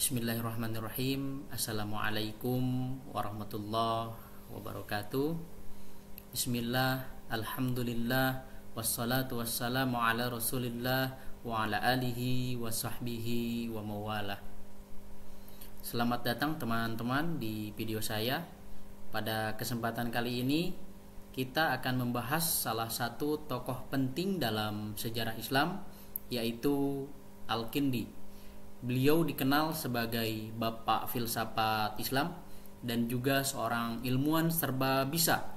Bismillahirrahmanirrahim. Assalamualaikum warahmatullahi wabarakatuh. Bismillah, alhamdulillah, wassalatu wassalamu ala rasulillah wa ala alihi wa sahbihi wa mawalah. Selamat datang teman-teman di video saya. Pada kesempatan kali ini kita akan membahas salah satu tokoh penting dalam sejarah Islam, yaitu Al-Kindi. Beliau dikenal sebagai bapak filsafat Islam dan juga seorang ilmuwan serba bisa.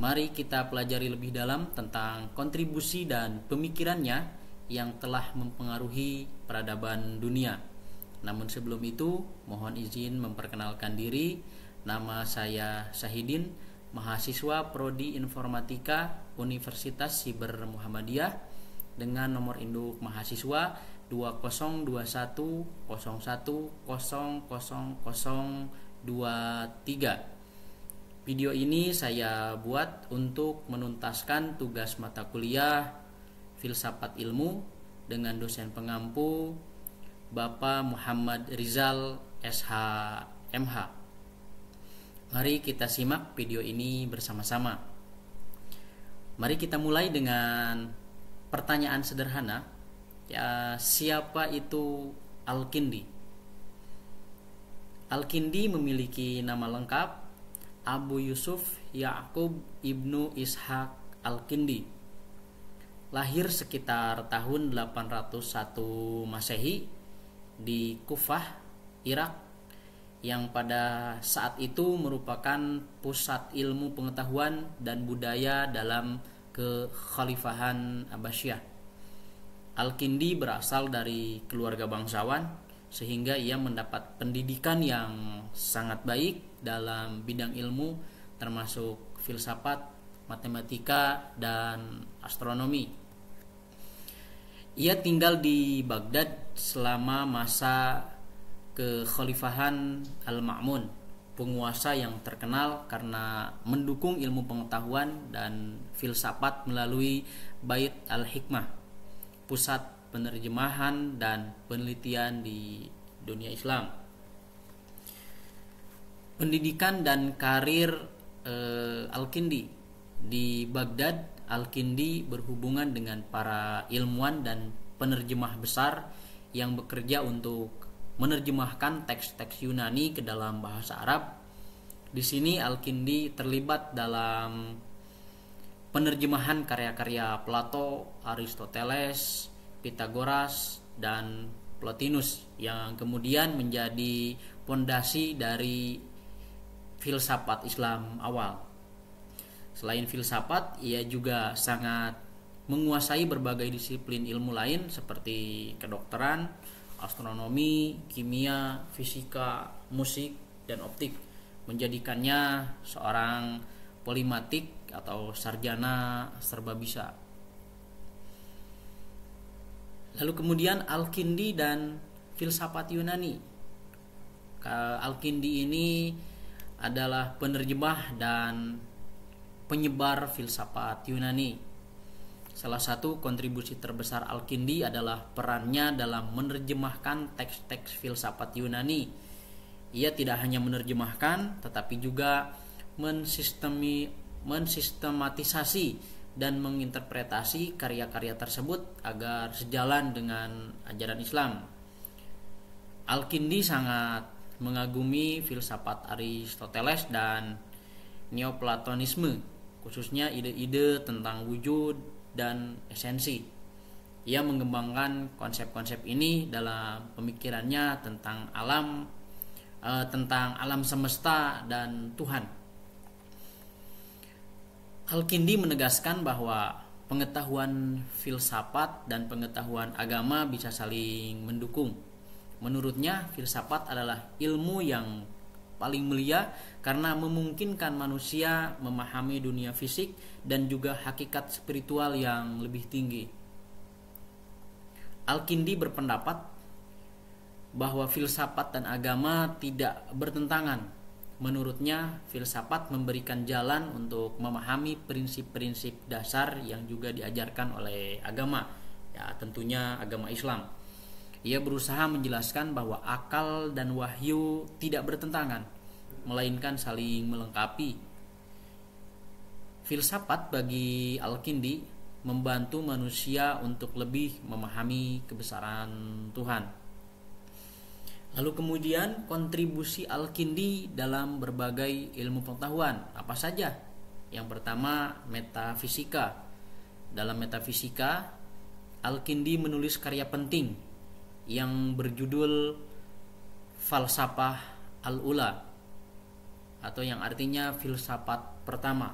Mari kita pelajari lebih dalam tentang kontribusi dan pemikirannya yang telah mempengaruhi peradaban dunia. Namun sebelum itu, mohon izin memperkenalkan diri. Nama saya Syahidin, mahasiswa Prodi Informatika Universitas Siber Muhammadiyah dengan nomor induk mahasiswa 202101000023. Video ini saya buat untuk menuntaskan tugas mata kuliah Filsafat Ilmu dengan dosen pengampu Bapak Muhammad Rizal SH MH. Mari kita simak video ini bersama-sama. Mari kita mulai dengan pertanyaan sederhana. Siapa itu Al-Kindi? Al-Kindi memiliki nama lengkap Abu Yusuf Ya'qub Ibnu Ishaq Al-Kindi. Lahir sekitar tahun 801 Masehi di Kufah, Irak, yang pada saat itu merupakan pusat ilmu pengetahuan dan budaya dalam kekhalifahan Abbasiyah. Al-Kindi berasal dari keluarga bangsawan sehingga ia mendapat pendidikan yang sangat baik dalam bidang ilmu termasuk filsafat, matematika, dan astronomi. Ia tinggal di Baghdad selama masa kekhalifahan Al-Ma'mun, penguasa yang terkenal karena mendukung ilmu pengetahuan dan filsafat melalui Bait Al-Hikmah, pusat penerjemahan dan penelitian di dunia Islam. Pendidikan dan karir Al-Kindi di Baghdad. Al-Kindi berhubungan dengan para ilmuwan dan penerjemah besar yang bekerja untuk menerjemahkan teks-teks Yunani ke dalam bahasa Arab. Di sini Al-Kindi terlibat dalam penerjemahan karya-karya Plato, Aristoteles, Pythagoras, dan Plotinus yang kemudian menjadi pondasi dari filsafat Islam awal. Selain filsafat, ia juga sangat menguasai berbagai disiplin ilmu lain seperti kedokteran, astronomi, kimia, fisika, musik, dan optik, menjadikannya seorang polimatik atau sarjana serba bisa. Lalu kemudian Al-Kindi dan filsafat Yunani. Al-Kindi ini adalah penerjemah dan penyebar filsafat Yunani. Salah satu kontribusi terbesar Al-Kindi adalah perannya dalam menerjemahkan teks-teks filsafat Yunani. Ia tidak hanya menerjemahkan tetapi juga mensistematisasi dan menginterpretasi karya-karya tersebut agar sejalan dengan ajaran Islam. Al-Kindi sangat mengagumi filsafat Aristoteles dan Neoplatonisme, khususnya ide-ide tentang wujud dan esensi. Ia mengembangkan konsep-konsep ini dalam pemikirannya tentang alam semesta dan Tuhan. Al-Kindi menegaskan bahwa pengetahuan filsafat dan pengetahuan agama bisa saling mendukung. Menurutnya, filsafat adalah ilmu yang paling mulia karena memungkinkan manusia memahami dunia fisik dan juga hakikat spiritual yang lebih tinggi. Al-Kindi berpendapat bahwa filsafat dan agama tidak bertentangan. Menurutnya, filsafat memberikan jalan untuk memahami prinsip-prinsip dasar yang juga diajarkan oleh agama, ya tentunya agama Islam. Ia berusaha menjelaskan bahwa akal dan wahyu tidak bertentangan, melainkan saling melengkapi. Filsafat bagi Al-Kindi membantu manusia untuk lebih memahami kebesaran Tuhan. Lalu kemudian kontribusi Al-Kindi dalam berbagai ilmu pengetahuan apa saja? Yang pertama, metafisika. Dalam metafisika, Al-Kindi menulis karya penting yang berjudul Falsafah Al-Ula, atau yang artinya filsafat pertama,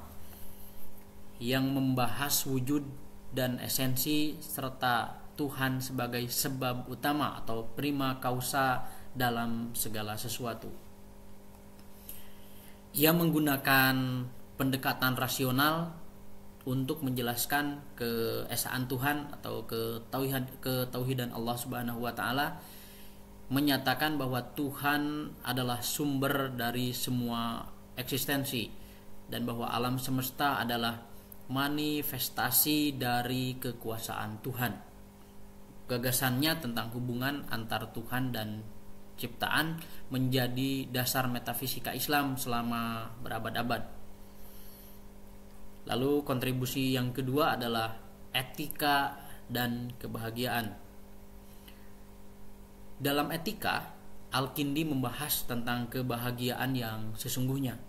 yang membahas wujud dan esensi serta Tuhan sebagai sebab utama atau prima causa dalam segala sesuatu. Ia menggunakan pendekatan rasional untuk menjelaskan keesaan Tuhan atau ketauhidan Allah Subhanahu wa taala, menyatakan bahwa Tuhan adalah sumber dari semua eksistensi dan bahwa alam semesta adalah manifestasi dari kekuasaan Tuhan. Gagasannya tentang hubungan antar Tuhan dan ciptaan menjadi dasar metafisika Islam selama berabad-abad. Lalu kontribusi yang kedua adalah etika dan kebahagiaan. Dalam etika, Al-Kindi membahas tentang kebahagiaan yang sesungguhnya.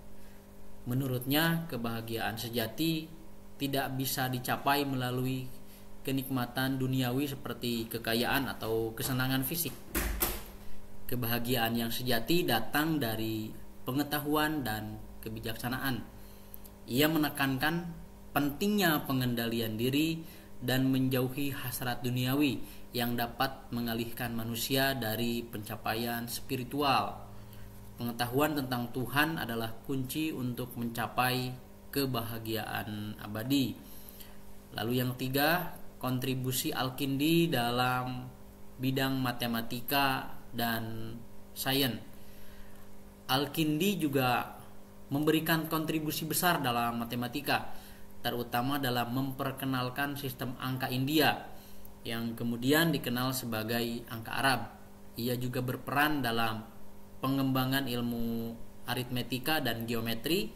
Menurutnya, kebahagiaan sejati tidak bisa dicapai melalui kenikmatan duniawi seperti kekayaan atau kesenangan fisik. Kebahagiaan yang sejati datang dari pengetahuan dan kebijaksanaan. Ia menekankan pentingnya pengendalian diri dan menjauhi hasrat duniawi yang dapat mengalihkan manusia dari pencapaian spiritual. Pengetahuan tentang Tuhan adalah kunci untuk mencapai kebahagiaan abadi. Lalu yang ketiga, kontribusi Al-Kindi dalam bidang matematika dan sains. Al-Kindi juga memberikan kontribusi besar dalam matematika, terutama dalam memperkenalkan sistem angka India yang kemudian dikenal sebagai angka Arab. Ia juga berperan dalam pengembangan ilmu aritmetika dan geometri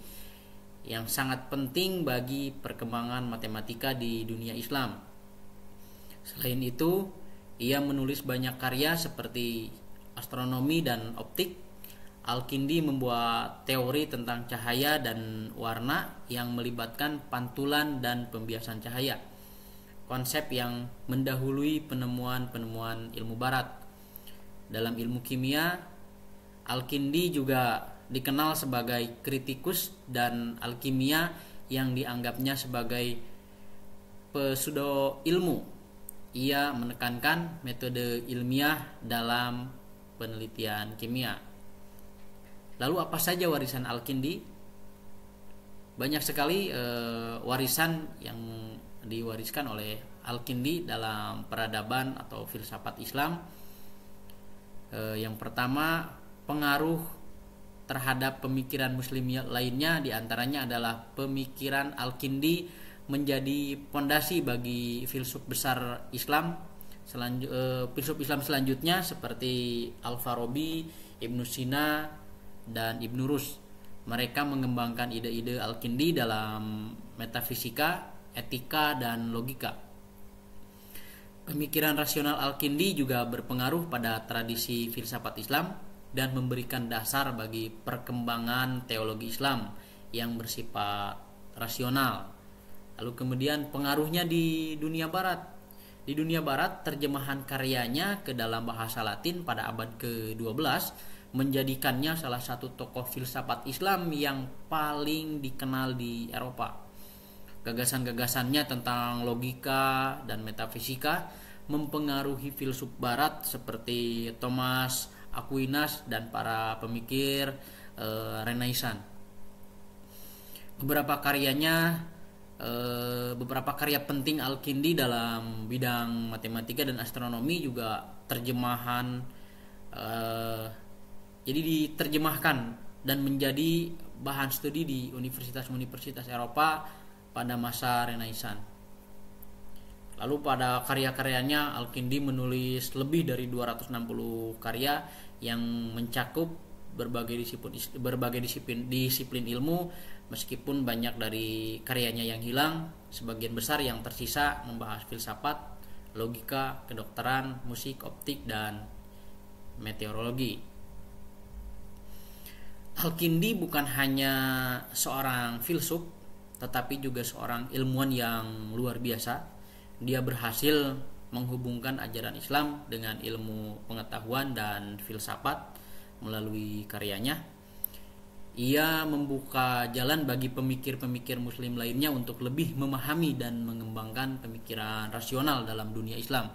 yang sangat penting bagi perkembangan matematika di dunia Islam. Selain itu, ia menulis banyak karya seperti astronomi dan optik. Al-Kindi membuat teori tentang cahaya dan warna yang melibatkan pantulan dan pembiasan cahaya, konsep yang mendahului penemuan-penemuan ilmu barat. Dalam ilmu kimia, Al-Kindi juga dikenal sebagai kritikus dan alkimia yang dianggapnya sebagai pseudo ilmu. Ia menekankan metode ilmiah dalam penelitian kimia. Lalu apa saja warisan Al-Kindi? Banyak sekali warisan yang diwariskan oleh Al-Kindi dalam peradaban atau filsafat Islam. Yang pertama, pengaruh terhadap pemikiran muslim lainnya diantaranya adalah pemikiran Al-Kindi menjadi pondasi bagi filsuf besar Islam. Filsuf Islam selanjutnya seperti Al-Farabi, Ibnu Sina, dan Ibnu Rus. Mereka mengembangkan ide-ide Al-Kindi dalam metafisika, etika, dan logika. Pemikiran rasional Al-Kindi juga berpengaruh pada tradisi filsafat Islam dan memberikan dasar bagi perkembangan teologi Islam yang bersifat rasional. Lalu kemudian pengaruhnya di dunia barat. Di dunia barat, terjemahan karyanya ke dalam bahasa Latin pada abad ke-12 menjadikannya salah satu tokoh filsafat Islam yang paling dikenal di Eropa. Gagasan-gagasannya tentang logika dan metafisika mempengaruhi filsuf barat seperti Thomas Aquinas dan para pemikir Renaissance. Beberapa karya penting Al-Kindi dalam bidang matematika dan astronomi juga jadi diterjemahkan dan menjadi bahan studi di universitas-universitas Eropa pada masa Renaissance. Lalu pada karya-karyanya Al-Kindi menulis lebih dari 260 karya yang mencakup berbagai disiplin ilmu. Meskipun banyak dari karyanya yang hilang, sebagian besar yang tersisa membahas filsafat, logika, kedokteran, musik, optik, dan meteorologi. Al-Kindi bukan hanya seorang filsuf, tetapi juga seorang ilmuwan yang luar biasa. Dia berhasil menghubungkan ajaran Islam dengan ilmu pengetahuan dan filsafat melalui karyanya. Ia membuka jalan bagi pemikir-pemikir muslim lainnya untuk lebih memahami dan mengembangkan pemikiran rasional dalam dunia Islam.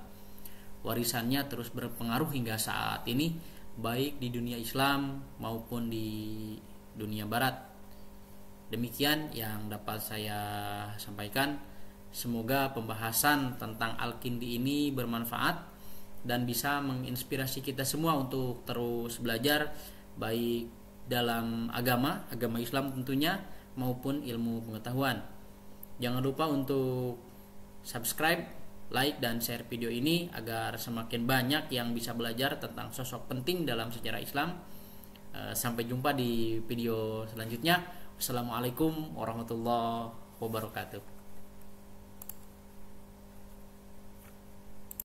Warisannya terus berpengaruh hingga saat ini, baik di dunia Islam maupun di dunia Barat. Demikian yang dapat saya sampaikan. Semoga pembahasan tentang Al-Kindi ini bermanfaat dan bisa menginspirasi kita semua untuk terus belajar, baik dalam agama Islam tentunya, maupun ilmu pengetahuan. Jangan lupa untuk subscribe, like, dan share video ini agar semakin banyak yang bisa belajar tentang sosok penting dalam sejarah Islam. Sampai jumpa di video selanjutnya. Wassalamualaikum warahmatullahi wabarakatuh.